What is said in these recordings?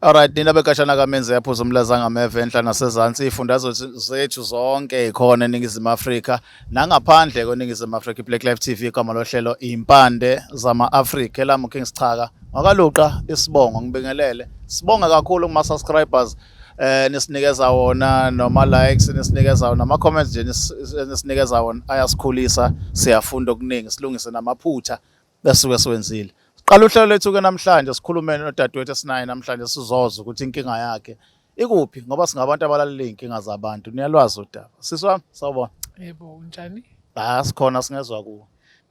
Alright, nina bekashana kaMenze yaphuza umlaza ngameva enhla nasezansi ifundazwe zethu zonke ikhona eNingizimu Afrika nangaphandle kweNingizimu Afrika iBlack Life TV igama lohlelo impande zama-Afrika elami uKing Sichaka ngakaluqa isibongo ngibingelele sibonga kakhulu kuma-subscribers nisinikeza wona noma likes nisinikeza wona ama comments nje nisinikeza wona ayasikhulisa siyafunda okuningi silungise namaphutha besuke siwenzile. Qala uhlelo lethu-ke namhlanje sikhulume nodadewethu esinaye namhlanje sizoza ukuthi inkinga yakhe ikuphi ngoba singabantu abalalela iy'nkinga zabantu niyalwazi udaba. Sisi wami sawubona. Yebo, unjani? Sikhona singezwa kuwe.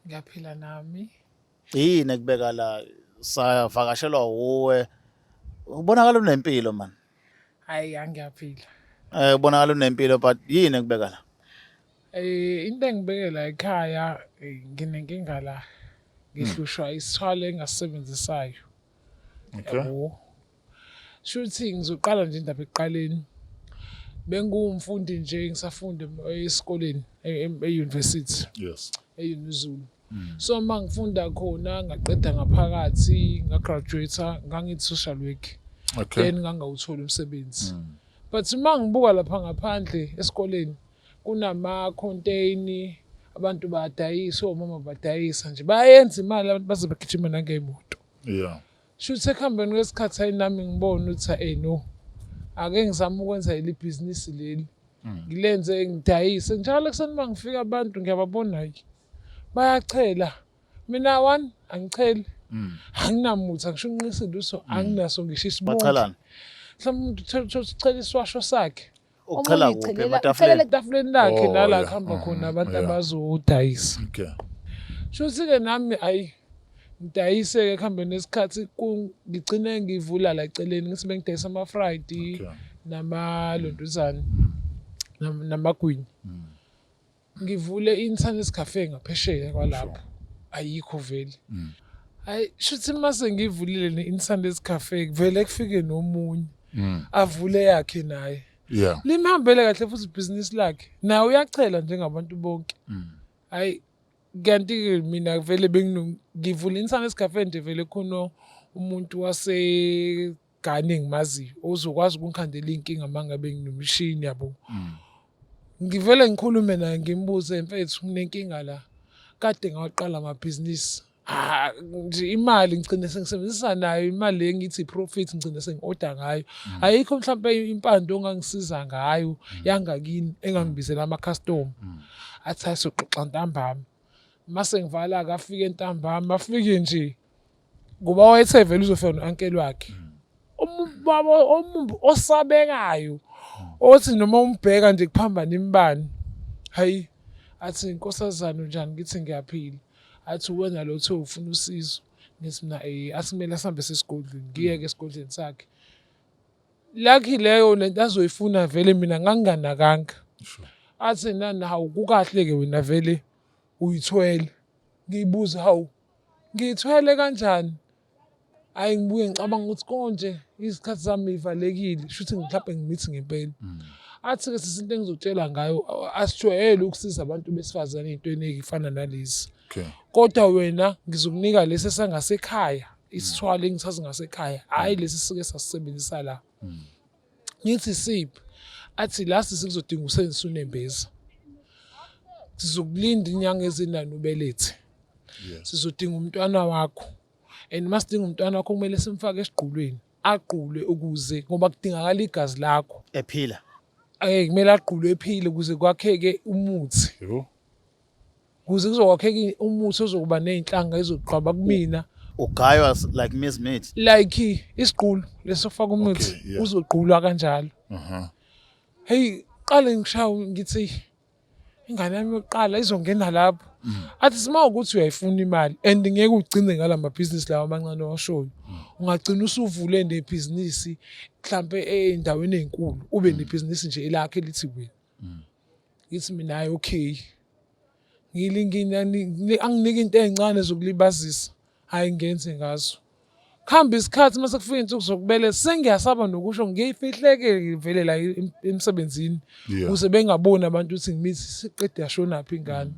Ngiyaphila nami. Yini ekubeka la savakashelwa wuwe ubonakala unempilo man. Hayi, angiyaphila. Ubonakala unempilo but yini ekubeka la? Into engibeke la ekhaya nginenkinga la. Ngihlushwa isithwalo engasisebenzisayo. Yabo. Shuthi ngizoqala nje indaba ekuqaleni. Bengumfundi nje ngisafunda esikoleni e-university. Yes. E-UniZulu. So mangifunda khona ngaqeda ngaphakathi ngagraduate ngangithi social work. Okay. Then ngangawuthola umsebenzi. But mangibuka lapha ngaphandle esikoleni kunama contain abantu badayisa omama badayisa nje bayenza imali abantu baze bagijima nangeyimoto. Yeah. Shuthi ekuhambeni kwesikhathi ayinami ngibona ukuthi no ake ngizama ukwenza ile business leli ngilenze ngidayise njalo kuseni mangifika abantu ngiyababona nje bayachela mina one angicheli anginamutha ngisho unqisile uso anginaso ngisho isibongo Bachelani? mhlawumbe umuntu uthela iswasho sakhe Ucela kuphi ematafuleni? Etafuleni lakhe nala yeah. kuhamba khona abantu abazodayisa. Okay. Shuthi-ke nami ngidayise-ke ekuhambeni nesikhathi ngigcine ngivula la eceleni ngithi bengidayisa ama-Friday namalontuzane namagwinya. Ngivule i-internet cafe ngaphesheya kwalapho ayikho vele. Hayi shuthi mase ngivulile ne-internet cafe kuvele kufike nomunye avule yakhe naye. Yeah. Limhambele kahle futhi ibhizinisi lakhe nawe uyachela njengabantu bonke. Hayi kanti mina vele ngivula internet cafe nje vele khona umuntu wasegane engimaziyo ozokwazi ukungikhandela inkinga mangabe nginomshini yabo. Ngivele ngikhulume naye ngimbuze mfethu nginenkinga la kade ngaqala amabhizinisi. Nje imali ngicine sengisebenzisa nayo imali engithi profit ngicine sengi-order ngayo. Ayikho mhlawumbe impande ongangisiza ngayo yangakini engangibizela ama-customer. Athi ayisoxoxa ntambama. Mase ngivala-ke afike ntambama afike nje ngoba wayethe vele uzofika no-ankeli wakhe. Ubaba omumbi osabekayo othi noma umbheka nje kuphambana imbani. Hayi athi inkosazana njani ngithi ngiyaphila. Athi wena lotho ufuna usizo ngithi mina asimele sihambe sesigodlweni ngiyeke esigodlweni sakhe. Lucky leyo lento azoyifuna vele mina nganginganakanga. Athi nana hawu kukahle-ke wena vele uyithwele. Ngiyibuza hawu ngiyithwele kanjani? Hayi ngibuye ngicabanga ukuthi konje izikhathi zami ivalekile shuthi mhlawumbe ngimithi ngempela. Athi-ke sizinto engizotshela ngayo asijwayele ukusiza abantu besifazane ey'ntweni ey'fana nalezi. Okay. Kodwa wena ngizokunika lesi sangasekhaya isithwalo engithatha ngasekhaya hhayi lesi sike sasisebenzisa la. Ngithi siphi? Athi la sikuzodinga usebenzise unembeza. Sizokulinda inyanga ezinani ubelethe. Sizodinga umntwana wakho and masidinga umntwana wakho kumele simfake esiqulweni aqulwe ukuze ngoba kudingakala igazi lakho Ephila. Kumele aqulwe ephile ukuze kwakheke umuthi. Yebo. Kuze kuzokwakheka umuthi ozokuba ney'nhlanga ezoqhaba kumina. Ugaywa like Miss Meat. Like isiqulu lesofaka umuthi uzoqulwa kanjalo. Hey qale ngishawo ngithi ingane yami yokuqala izongena lapho. Athi sima ukuthi uyayifuna imali and ngeke ugcine ngala mabhizinisi lawa amancane washoyo. Ungagcina usuvule nebhizinisi mhlambe endaweni ezinkulu ube nebhizinisi nje elakhe lithi wena. Ngithi mina hayi okay. Ngilingina anginike into ezincane zokulibazisa hayi ngenze ngazo. Khamba isikhathi mase kufika insuku zokubele sengiyasaba nokusho ngiyifihleke vele la emsebenzini ukuze bengaboni abantu ukuthi ngimithi siqede yashona phi ingane.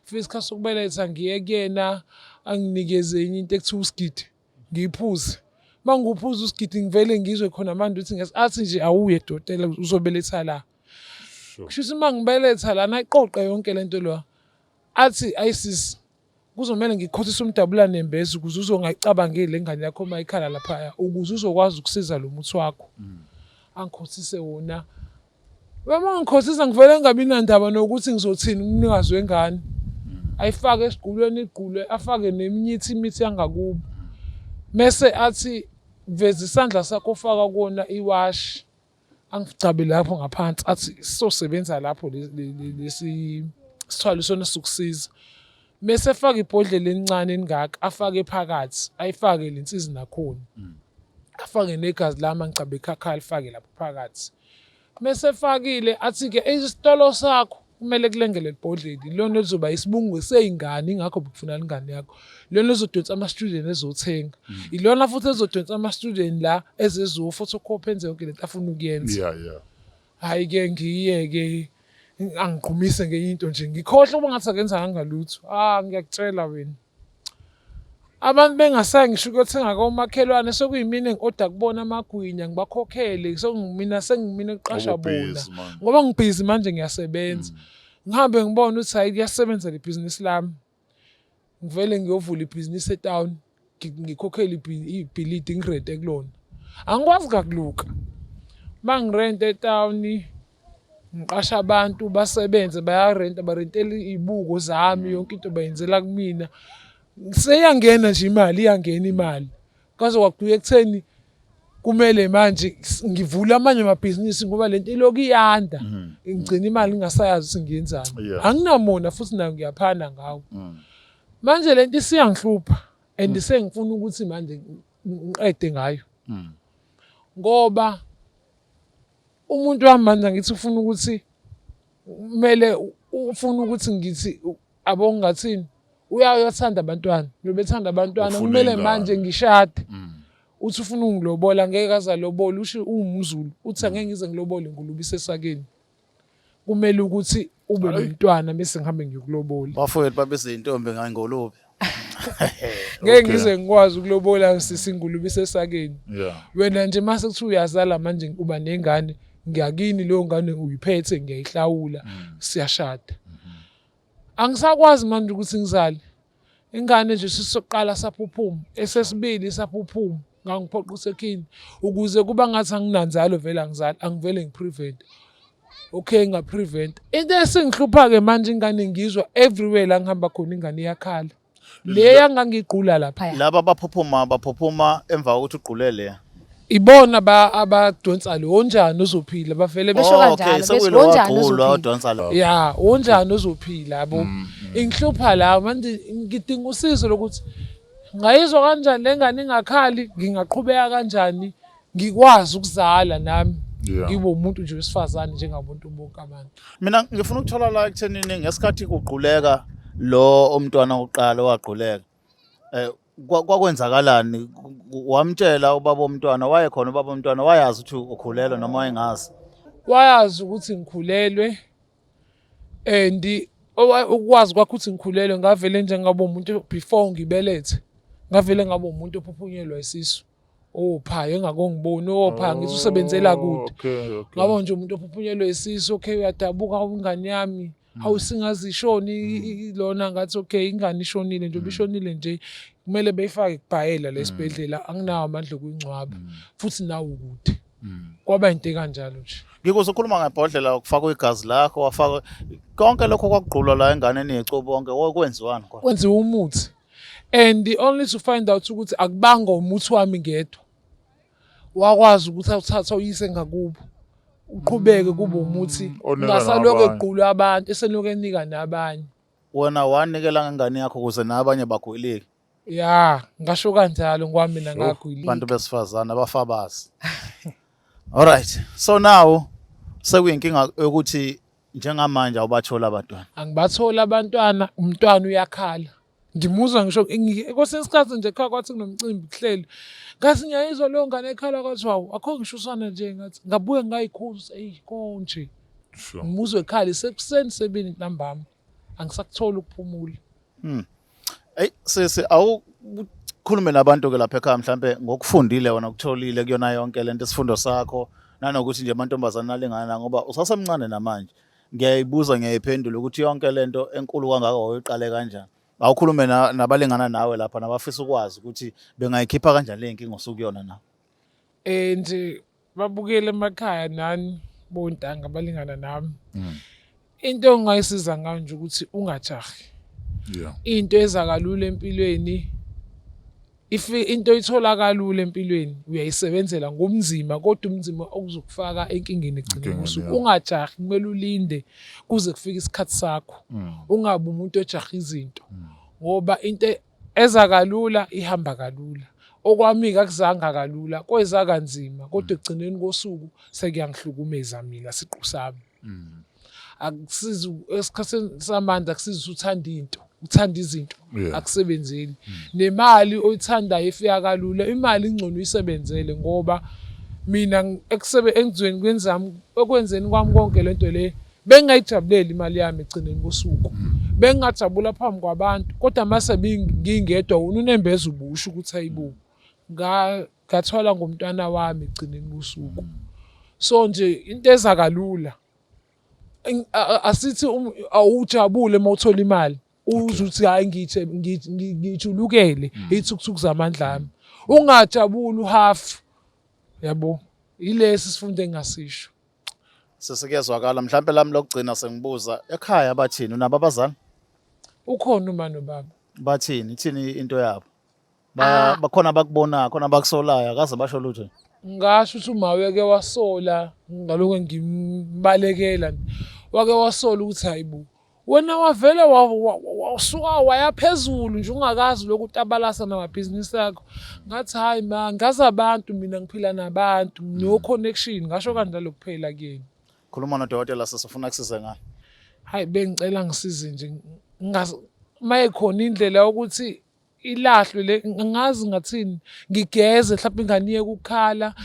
Fika isikhathi sokubeletha ngiye kuyena anginikeze enye into ekuthiwa usigidi ngiyiphuze. manguphuza usigidi ngivele ngizwe khona manje uthi athi nje awuye dotela uzobeletha la. Kusho ukuthi mangibeletha la nayiqoqa yonke lento lo. Athi ayisisi kuzomela ngikhothisa umdabulane embezi ukuze uzongayicabangeli lengane yakho mayikhala lapha ukuze uzokwazi ukusiza lo muthi wakho. Angikhothise wona. Uma ngikhothisa ngivele ngabi nandaba nokuthi ngizothini umnikazi wengane. Ayifake esigulweni igqulwe afake imithi yangakubo. Mese athi veza isandla sakho ofaka kuona iwash. Angicabe lapho ngaphansi athi sizosebenza lapho lesi sithwalo sona sokusiza. Mese efaka ibhodlela elincane engaka afake phakathi ayifake lensizi nakhona. Afake negazi lami ngicabe ikhakhala alifake lapho phakathi. Mese efakile athi ke isitolo sakho kumele kulengele ibhodlela lona lizoba isibungu seyingane ingakho bekufunana ingane yakho. Lona ezodonsa ama-student ezothenga. Ilona futhi ezodonsa ama-student la ezezo photocopy enze yonke lento afuna ukuyenza. Hayi ke ngiyeke angigqumise ngenye into nje ngikhohle uma ngathi akenza ngalutho. Ngiyakutshela wena. Abantu bengasayi ngisho ukuyothenga komakhelwane sekuyimina engikoda kubona amagwinya ngibakhokhele sengimina eqasha bona ngoba ngibhizi manje ngiyasebenza. Ngihambe ngibona ukuthi hayi kuyasebenza le business lami. Ngivele ngiyovula ibhizinisi etown ngikhokhele ibhilidi ngirente kulona. Angikwazi kakuluka. Mangirente etown ngiqasha abantu basebenze bayarenta barentela izibuko zami yonke into bayenzela kumina. Seyangena nje imali iyangena imali. Kaze kwakuye ekutheni kumele manje ngivule amanye amabhizinisi ngoba lento iloku iyanda. Ngigcina imali ngingasayazi ukuthi ngiyenzani. Anginamona futhi nayo ngiyaphana ngawo. Manje lento isiyangihlupha and sengifuna ukuthi manje ngiqede ngayo. Ngoba umuntu wami manje ngithi ufuna ukuthi kumele ufuna ukuthi ngithi abongathini uyayothanda abantwana nobethanda abantwana kumele manje ngishade uthi ufuna ungilobola ngeke azalobola usho uwumZulu uthi angeke ngize ngilobole ngulubi sesakeni kumele ukuthi ube nomntwana bese ngihambe ngiyokulobola bafowethu babese intombi ngangolubi ngeke ngize ngikwazi ukulobola sisingulubi sesakeni wena nje mase kuthi uyazala manje uba nengane ngiyakini leyo ngane uyiphethe ngiyayihlawula siyashada. Angisakwazi manje ukuthi ngizale ingane nje sisoqala saphuphuma esesibili saphuphuma ngangiphoqa usekhini ukuze kuba ngathi anginanzalo vele angizali angivele ngiprevent ngaprevent into esingihlupha ke manje ingane ngizwa everywhere la ngihamba khona ingane iyakhala le yangangiqhula lapha laba baphuphuma emva kokuthi uqhulele ibona abadonsa lo onjani ozophila bavele besho kanjalo besho onjani udonsa lo onjani ozophila yabo ingihlupha la manje ngidinga usizo lokuthi ngayizwa kanjani lengane ingakhali ngingaqhubeka kanjani ngikwazi ukuzala nami ngibe umuntu nje wesifazane njengabantu bonke abantu. Mina ngifuna ukuthola la ekuthenini ngesikhathi kuqhuleka lo umntwana oqala waqhuleka kwakwenzakalani wamtshela ubaba womntwana wayekhona ubaba womntwana wayazi ukuthi ukhulelwe noma wayengazi wayazi ukuthi ngikhulelwe and ukwazi kwakho ukuthi ngikhulelwe ngavele njengabo umuntu before ngibelethe ngavele ngabo umuntu ophuphunyelwa isisu opha engakongiboni opha ngithi usebenzela kude ngabo nje umuntu ophuphunyelwa isisu uyadabuka ingane yami awusingazishoni lona ngathi ingane ishonile nje bishonile nje kumele beyifake kubhayela lesibhedlela anginawo amandla okuyingcwaba futhi nawo ukude kwaba into kanjalo nje ngikuze ukhuluma ngebhodlela ukufaka igazi lakho wafaka konke lokho kwaqhulwa la enganeni yecubo bonke kwenziwani kwenziwa umuthi and only to find out ukuthi akubanga umuthi wami ngedwa wakwazi ukuthi awuthatha uyise ngakubo uqhubeke kube umuthi ngasaloko eqhulwa abantu eseloku enika nabanye wena wanikela ngengane yakho ukuze nabanye bagwilike ngasho kanjalo ngoba mina ngagwilika abantu besifazana abafabazi alright so now sekuyinkinga ukuthi njengamanje awubathola abantwana angibathola abantwana umntwana uyakhala ngimuzwa ngisho kwesesikhathi nje ekhaya kwathi kunomcimbi kuhleli ngathi ngiyayizwa leyo ngane ekhala kwathi wawu akho ngishusana nje ngathi ngabuye ngayikhuza konje ngimuzwe ekhali sekuseni sebini ntambama angisakuthola ukuphumula hey sisi Asikhulume nabantu ke lapha ekhaya mhlambe ngokufundile wona ukutholile kuyona yonke lento isifundo sakho nanokuthi nje amantombazane alingana ngoba usasemncane namanje. Ngiyayibuza ngiyayiphendula ukuthi yonke lento enkulu kangaka wayiqale kanjani. Awukhulume nabalingana nawe lapha nabafisa ukwazi ukuthi bengayikhipha kanjani le nkinga osukuyona nawe. Nje babukele emakhaya nani bontanga abalingana nami. Into ongayisiza ngayo nje ukuthi ungajahi. Yeah. Into ezakalula empilweni into ithola kalula empilweni uyayisebenzela ngomzima kodwa umzima okuzokufaka enkingeni egcineni usuku. Ungajahi kumele ulinde kuze kufike isikhathi sakho. Ungabe umuntu ojaha izinto ngoba into ezakalula ihamba kalula. Okwami akuzanga kalula kweza kanzima kodwa egcineni kosuku sekuyangihlukumeza mina siqu sami. Akusizi esikhathini samandla akusizi uthanda into uthanda izinto akusebenzeli. Nemali oyithandayo ifika kalula. Imali ingcono uyisebenzele ngoba mina engizweni kwenzami okwenzeni kwami konke lento le bengayijabulela imali yami egcineni kosuku. Bengajabula phambi kwabantu kodwa mase ngingedwa unembeza ubusho ukuthi hayibo ngathwala ngomntwana wami egcineni kosuku. So nje into ezakalula asithi awujabule mawuthola imali uzuthi hayi ngijulukele ithukuthuku zamandla ami. Ungajabuli uhalf yabo ilesi sifunde engasisho. Sesekuyezwakala mhlambe lami lokugcina sengibuza ekhaya bathini unabo abazali? Ukhona uma nobaba. Bathini ithini into yabo? Bakhona bakubona khona bakusolayo akaze basho lutho. Ngasho ukuthi uma weke wasola ngaloko ngimbalekela wake wasola ukuthi hayibo wena wavela wasuka wayaphezulu nje ungakazi lokuthi abalasa namabhizinisi akho. Ngathi hayi ma ngazi abantu mina ngiphila nabantu no connection ngasho kanjalo kuphela kuyena. Khuluma nodokotela sesifuna kusize ngani? Hayi bengicela ngisize nje mayekhona indlela ukuthi ilahlwe le ngazi ngathini ngigeze mhlawumbe inganiye ukukhala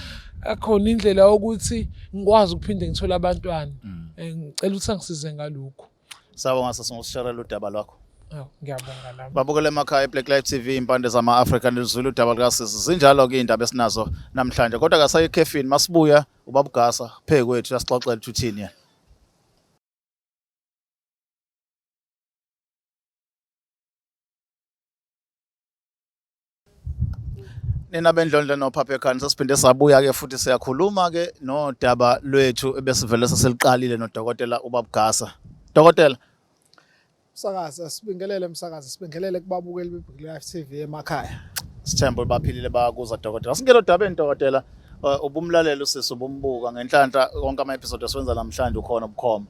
akhona indlela ukuthi ngikwazi ukuphinde ngithola abantwana. Ngicela ukuthi angisize ngalokho. Sawubona sasingusishayela udaba lwakho. Ngiyabonga nami. Babukele emakhaya eBlack Life TV impande zama-Africa nezulu udaba lukasisi. Zinjalo ke indaba esinazo namhlanje kodwa akasayi ekhefini masibuya ubabugasa phe kwethu yasixoxela ukuthi uthini yena. Nina bendlondlo noPhapha ekhaya sesiphinde sabuya ke futhi siyakhuluma ke nodaba lwethu ebesivele seseliqalile nodokotela ubabugasa. Dokotela Msakazi sibingelele msakazi sibingelele kubabukeli beBlack Life TV emakhaya. Sithemba baphilile bayakuza dokotela. Singelo dabeni dokotela ubumlalela usisi ubumbuka ngenhlanhla konke ama episode esiwenza namhlanje ukhona ubukhoma.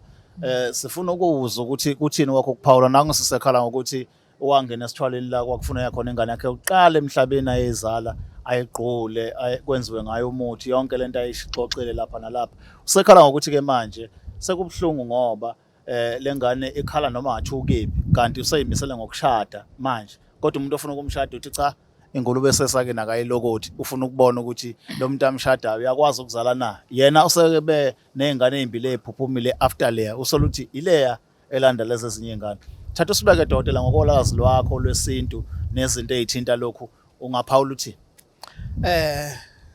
Sifuna ukuzwa ukuthi kuthini wakho kuphawula nangu sisekhala ngokuthi wangena esithwaleni la kwakufuna yakhona ingane yakhe uqala emhlabeni ayezala ayiqhule kwenziwe ngayo umuthi yonke lento ayishixoxele lapha nalapha. Usekhala ngokuthi ke manje sekubhlungu ngoba lengane ikhala noma athi ukephi kanti useyimisele ngokushada manje kodwa umuntu ofuna ukumshada uthi cha ingulube sesake nakayilokothi ufuna ukubona ukuthi lo muntu amshadayo uyakwazi ukuzala na yena usebe nezingane ezimbili eziphuphumile after leya usoluthi ileya elanda lezi ezinye ingane. Thatha usibeke dokotela ngokolwazi lwakho lwesintu nezinto ezithinta lokhu ungaphawula uthi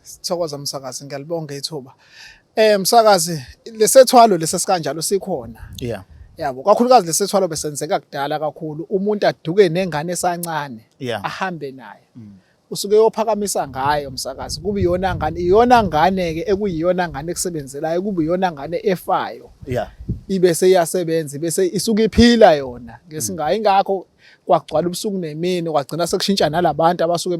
Sithokoza msakazi ngiyalibonga ithuba. Msakazi lesethwalo lesesikanjalo sikhona. Yeah. Yabo kakhulukazi lesethwalo besenzeka kudala kakhulu umuntu aduke nengane esancane ahambe naye. Usuke yophakamisa ngayo msakazi kube iyona ngane ke ekuyiyona ngane ekusebenzelayo kube iyona ngane efayo. Yeah. Ibe seyasebenza bese isuke iphila yona ngesingayi ngakho kwagcwala ubusuku nemini kwagcina sekushintsha nalabantu abasuke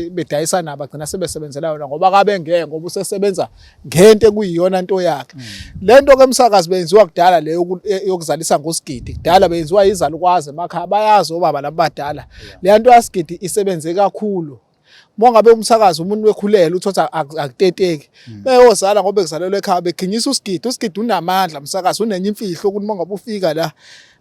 bedayisa nabo bagcina sebesebenzela yona ngoba kabe ngeke ngoba usesebenza ngento ekuyiyona into yakhe. Lento ke msakazi benziwa kudala le yokuzalisa ngosigidi kudala benziwa izalukwazi emakhaya bayazi obaba labadala le nto yasigidi isebenze kakhulu. Mongabe umsakazi umuntu wekhulela uthotha akuteteki beyozala ngoba ekuzalelwe ekhaya begcinyisa usigidi unamandla msakazi unenye imfihlo ukuthi mongabe ufika la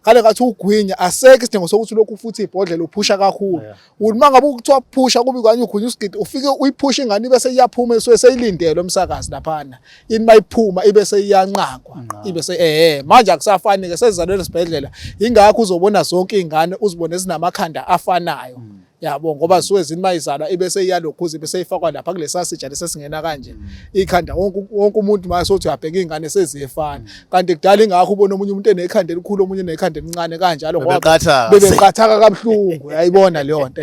kale ngathi ugwinya aseke isidingo sokuthi lokhu futhi ibhodlela uphusha kakhulu ukuthi mangabe ukuthiwa phusha kube kwanye ugwinya usigidi ufike uyiphusha ingane bese iyaphuma esuke seyilindelwe umsakazi laphana ini mayiphuma ibe seyiyanqakwa ibe manje akusafani ke sezizalelwe esibhedlela ingakho uzobona zonke izingane uzibone ezinamakhanda afanayo yabo ngoba suke zinmayizala ibese iyalokhuza bese ifakwa lapha kulesa sija lesesingena kanje ikhanda wonke umuntu mase uthi uyabheka ingane sezifana kanti kudala ingakho ubona omunye umuntu enekhanda elikhulu omunye enekhanda elincane kanjalo ngoba bebeqathaka kabuhlungu yayibona leyo nto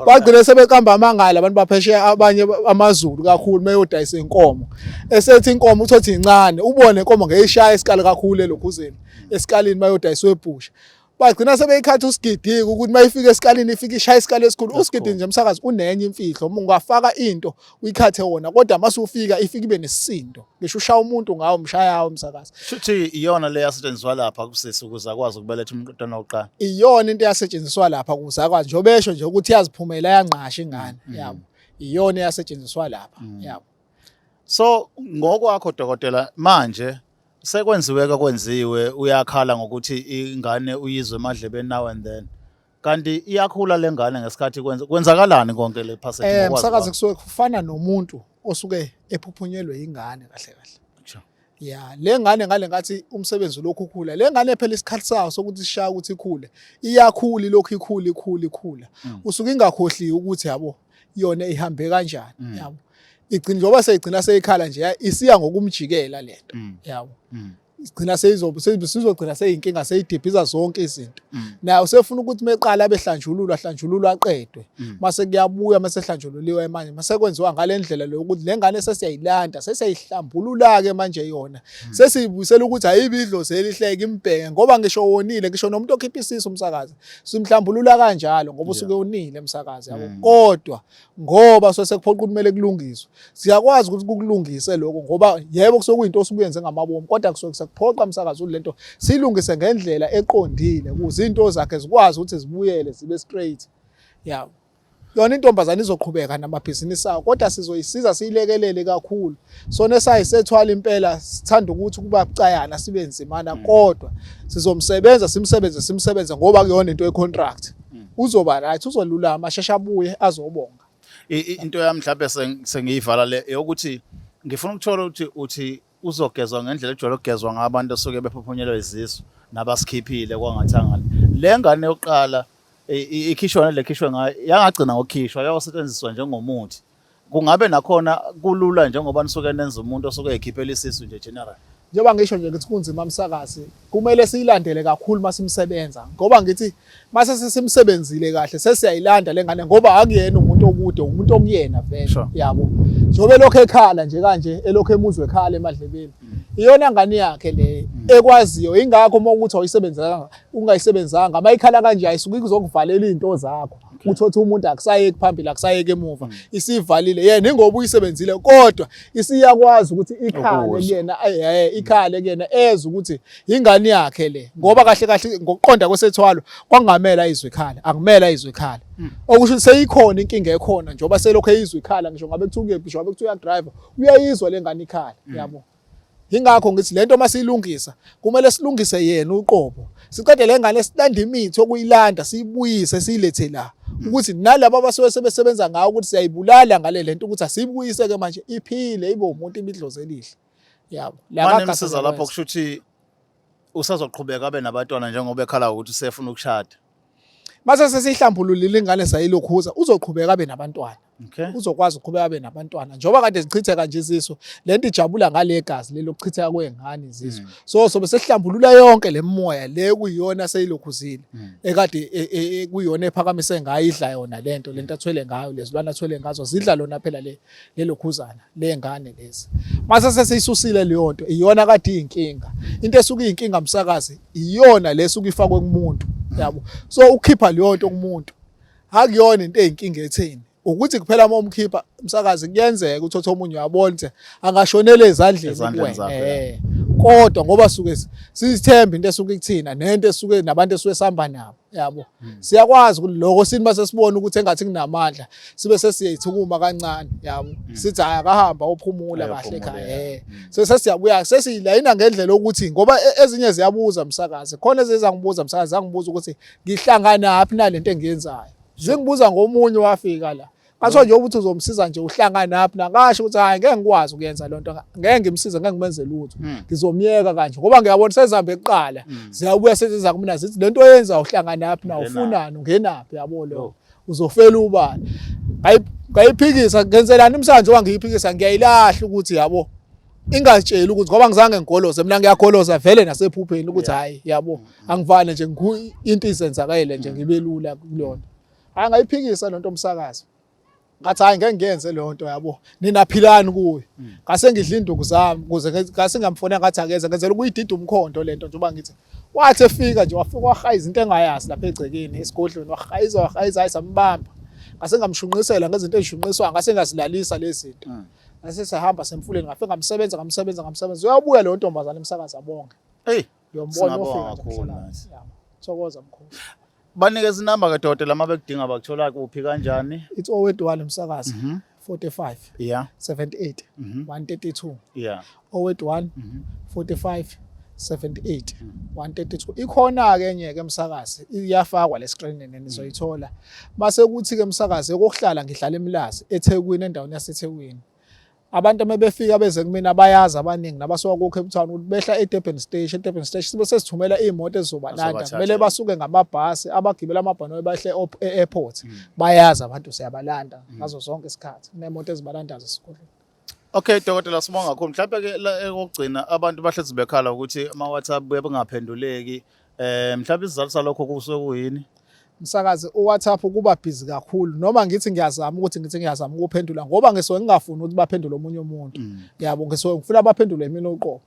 bagcina sebeqamba amangala abantu baphesheya abanye amaZulu kakhulu mayodayisa inkomo esethi inkomo uthothi incane ubone inkomo ngeyishaya isikali kakhulu elokhuzeni esikalini mayodayiswa ebusha bagcina sebeyikhatha usigidiki ukuthi mayifika esikalini ifika ishaya isikali esikhulu usigidiki nje umsakazi unenye imfihlo uma ungafaka into uyikhathe wona kodwa mase ufika ifika ibe nesisindo ngisho ushaya umuntu ngawo umshaya umsakazi shuthi iyona le yasetshenziswa lapha kusisi ukuze akwazi ukubeletha umntwana wokuqala iyona into yasetshenziswa lapha ukuze akwazi njobesho nje ukuthi yaziphumela yanqasha ingane yabo iyona yasetshenziswa lapha yabo so ngokwakho dokotela manje sekwenziwe kwenziwe uyakhala ngokuthi ingane uyizwe emadlebeni now and then kanti iyakhula lengane ngesikhathi kwenzakalani konke le passage msakazi kusuke kufana nomuntu osuke ephuphunyelwe ingane kahle ya le ngane ngale ngathi umsebenzi lokhu ukhula le ngane phela isikhathi sawo sokuthi sishaya ukuthi ikhule iyakhula lokhu ikhula usuke ingakhohliwe ukuthi yabo yona ihambe kanjani yabo igcina njengoba seyigcina seyikhala nje isiya ngokumjikela lento yabo igcina sizogcina seyinkinga seyidiphiza zonke izinto nayo usefuna ukuthi meqala abehlanjululwa aqedwe mase kuyabuya mase hlanjululiwe manje mase kwenziwa ngalendlela lo ukuthi lengane sesiyayilanda sesiyayihlambulula ke manje yona sesiyibuyisela ukuthi ayibidlozi elihleke imbheke ngoba ngisho wonile ngisho nomuntu okhipha isiso umsakazi simhlambulula kanjalo ngoba usuke unile umsakazi yabo kodwa ngoba sekuphoqa ukuthi kumele kulungiswe siyakwazi ukuthi kukulungise lokho ngoba yebo kusokuyinto osukuyenze ngamabomu kodwa kusuke kuphoqa umsakazi lento silungise ngendlela eqondile ukuze into zakhe zikwazi ukuthi zibuyele zibe straight yabo yona intombazana izoqhubeka namabhizinisi ayo kodwa sizoyisiza siyilekelele kakhulu sona esayisethwala impela sithanda ukuthi kuba bucayana sibe nzimana kodwa simsebenze ngoba kuyona into yecontract uzoba right uzolulama asheshe abuye azobonga into yami mhlawumbe sengiyivala le yokuthi ngifuna ukuthola ukuthi uzogezwa ngendlela ejwayele ukugezwa ngabantu osuke bephuphunyelwe izisu nabasikhiphile kwangathanga le ngane yokuqala ikhishwa lekhishwe ngayo yangagcina ngokukhishwa yayosetshenziswa njengomuthi kungabe nakhona kulula njengoba nisuke nenza umuntu osuke ekhiphela isisu nje general njengoba ngisho nje ngithi kunzima umsakazi kumele siyilandele kakhulu masimsebenza ngoba ngithi mase sesimsebenzile kahle sesiyayilanda lengane ngoba akuyena umuntu okude umuntu okuyena vele yabo njobe lokho ekhala nje kanje elokho emuzwe ekhala emadlebeni iyona ngane yakhe le ekwaziyo ingakho uma ukuthi awuyisebenzanga ungayisebenzanga mayikhala kanje ayisuke izokuvalela izinto zakho uthothi umuntu akusayeki phambili akusayeki emuva isivalile yena ingoba uyisebenzile kodwa isiyakwazi ukuthi ikhale kuyena eza ukuthi ingane yakhe le ngoba kahle ngokuqonda kwesethwalo kwangamela izwe ikhala akumela izwe ikhala okusho seyikhona inkinga ekhona njoba selokho eyizwe ikhala ngisho ngabe kuthiwa ngisho ngabe kuthiwa driver uyayizwa lengane ikhala yabo ingakho ngithi lento masiyilungisa kumele silungise yena uqobo siqede lengane silanda imithi okuyilanda siyibuyise siyilethe la ukuthi nalabo abasuke sebesebenza ngawo ukuthi siyayibulala ngale lento ukuthi asibuyise ke manje iphile ibe umuntu imidlozi elihle yabo la ngasiza lapho kushuthi usazoqhubeka abe nabantwana njengoba ekhala ukuthi usefuna ukushada mase sesihlambululile ingane sayilokhuza uzoqhubeka abe nabantwana uzokwazi ukuqhubeka abe nabantwana njoba kade zichithe kanje iziso lento ijabula ngale gazi lelo kuchitheka kwengane iziso sobe sesihlambulula yonke lemoya le kuyiyona seyilokhuzile ekade kuyiyona ephakamise ngayo idla yona lento athwele ngayo lezilwana athwele ngazo zidla lona phela lelokhuzana lengane lezi mase sesiyisusile leyo nto iyona kade inkinga into esuka inkinga umsakazi iyona lesuka ifakwe kumuntu yabo so ukhipha leyo nto kumuntu akuyona into eyinkinga etheni ukuthi kuphela uma umkhipha umsakazi kuyenzeka ukuthi omunye uyabona angashonela ezandleni kuwena kodwa ngoba suke sizithemba into esuke kuthina nento esuke nabantu esuke sihamba nabo yabo siyakwazi ukuthi lokho sithi mase sibona ukuthi engathi kunamandla sibe sesiyithukuma kancane yabo sithi akahamba ophumula kahle ekhaya sesiyabuya sesiyilayina ngendlela ukuthi ngoba ezinye ziyabuza umsakazi khona ezizangibuza umsakazi zangibuza ukuthi ngihlangana naphi nalento engiyenzayo zingibuza ngomunye wafika la Ngasho nje ukuthi uzomsiza nje uhlangana naphi nakasho ukuthi hayi ngeke ngikwazi ukuyenza lonto ngeke ngimsize ngeke ngimenze lutho ngizomyeka kanje ngoba ngiyabona sezambe eqala ziyabuya seziza kumina zithi lento oyenza uhlangana naphi na ufunani ungenaphi yabo lo uzofela ubani. Ngayiphikisa ngenzelani imsanje wangiyiphikisa ngiyayilahla ukuthi yabo ingatsheli ukuthi ngoba ngizange ngigoloze mina ngiyagoloza vele nasephupheni ukuthi hayi yabo angivane nje into izenzakayile nje ngibelula kulona. Hayi ngayiphikisa lonto umsakazi. Ngathi hayi ngeke ngiyenze lonto yabo. Nina philani kuwe. Ngase ngidla induku zami ukuze ngase ngamfonela ngathi akeze ngenzela ukuyidida umkhonto lento njengoba ngithi wathi efika nje wafika wahaya izinto engayazi lapha egcekeni esigodlweni wahayiza ayisambamba. Ngase ngamshunqisela ngezinto ezishunqiswa ngase ngasilalisa lezi zinto. Ngase sehamba semfuleni ngafika ngamsebenza uyabuya lo ntombazana emsakazi abonge. Hey, Uyombona ofika kakhulu. Thokoza mkhulu. Banikeza inamba kadokotela uma bekudinga bakuthola kuphi kanjani? It's 081 umsakazi 45 Yeah. 78 132. Yeah. 081 45 78 132. Ikhona ke enye ke emsakazi iyafakwa le screen nizoyithola. Mase kuthi ke emsakazi okuhlala ngihlala eMlazi eThekwini endaweni yaseThekwini. Abantu mebefika beze kumina bayazi abaningi nabasoka ku Cape Town ukuthi behla eDurban Station sibe sesithumela imoto ezobalanda kumele basuke ngamabhasi abagibela amabhanoyi bahle e-airport bayazi abantu siyabalanda ngazo zonke isikhathi kunemoto ezibalandayo esikoleni. Okay dokotela sibonga kakhulu mhlawumbe ke ekugcina abantu bahlezi bekhala ukuthi ama WhatsApp bengaphenduleki mhlawumbe isizathu salokho kusuke kuyini? Msakazi uWhatsApp kuba busy kakhulu noma ngithi ngiyazama ukuphendula ngoba ngisuke ngingafuni ukuthi baphendule omunye umuntu yabo ngisuke ngifuna baphendule mina uqobo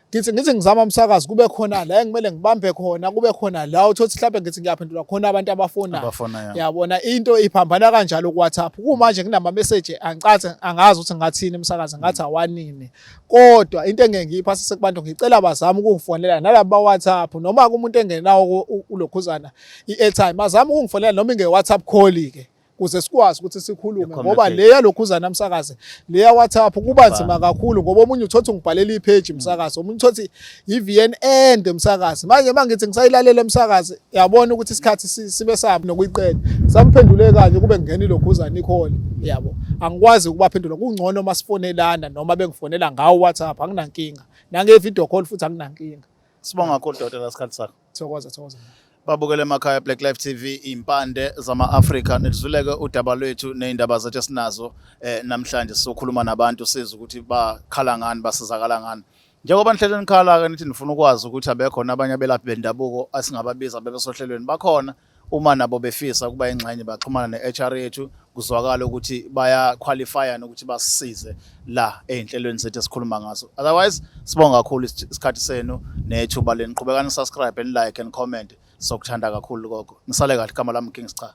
ngithi ngizama umsakazi kube khona la engimele ngibambe khona kube khona la uthothi mhlawumbe ngithi ngiyaphendula khona abantu abafona yabona into iphambana kanjalo ku WhatsApp kumanje nginama message angazi ukuthi ngathini umsakazi ngathi awanini kodwa into engengiyipha sekubantu ngicela bazama ukungifonela nalabo WhatsApp noma kumuntu engenawo ulokhuzana i-airtime azama ukungifonela noma inge WhatsApp call ke kuze sikwazi ukuthi sikhulume ngoba le yalokhuzana umsakazi le ya WhatsApp kuba nzima kakhulu ngoba omunye uthothi ngibhalela ipage umsakazi omunye uthothi iVN end umsakazi manje mangithi ngisayilalela umsakazi yabona ukuthi isikhathi sibe sabi nokuyiqeda samphendule kanje kube ngene ilokhuzana icall yabo angikwazi ukubaphendula kungcono masifonelana noma bengifonela ngawo WhatsApp anginankinga nange video call futhi anginankinga. Sibonga kakhulu dokotela isikhathi sakho. Thokoza. Babukele emakhaya Black Life TV impande zama Africa nizuleke udaba lwethu neindaba zethu esinazo namhlanje sokhuluma nabantu siza ukuthi bakhala ngani basizakala ngani njengoba nihleleni khala ke nithi nifuna ukwazi ukuthi abekhona abanye abelaphi bendabuko asingababiza bebesohlelweni bakhona uma nabo befisa kuba ingxenye baxhumana neHR yethu kuzwakala ukuthi baya qualify nokuthi basisize la einhlelweni zethu esikhuluma ngazo. Otherwise sibonga kakhulu isikhathi senu nethuba leniqhubekani subscribe and like and comment sokuthanda kakhulu gogo. Ngisale kahle igama lami Kings cha.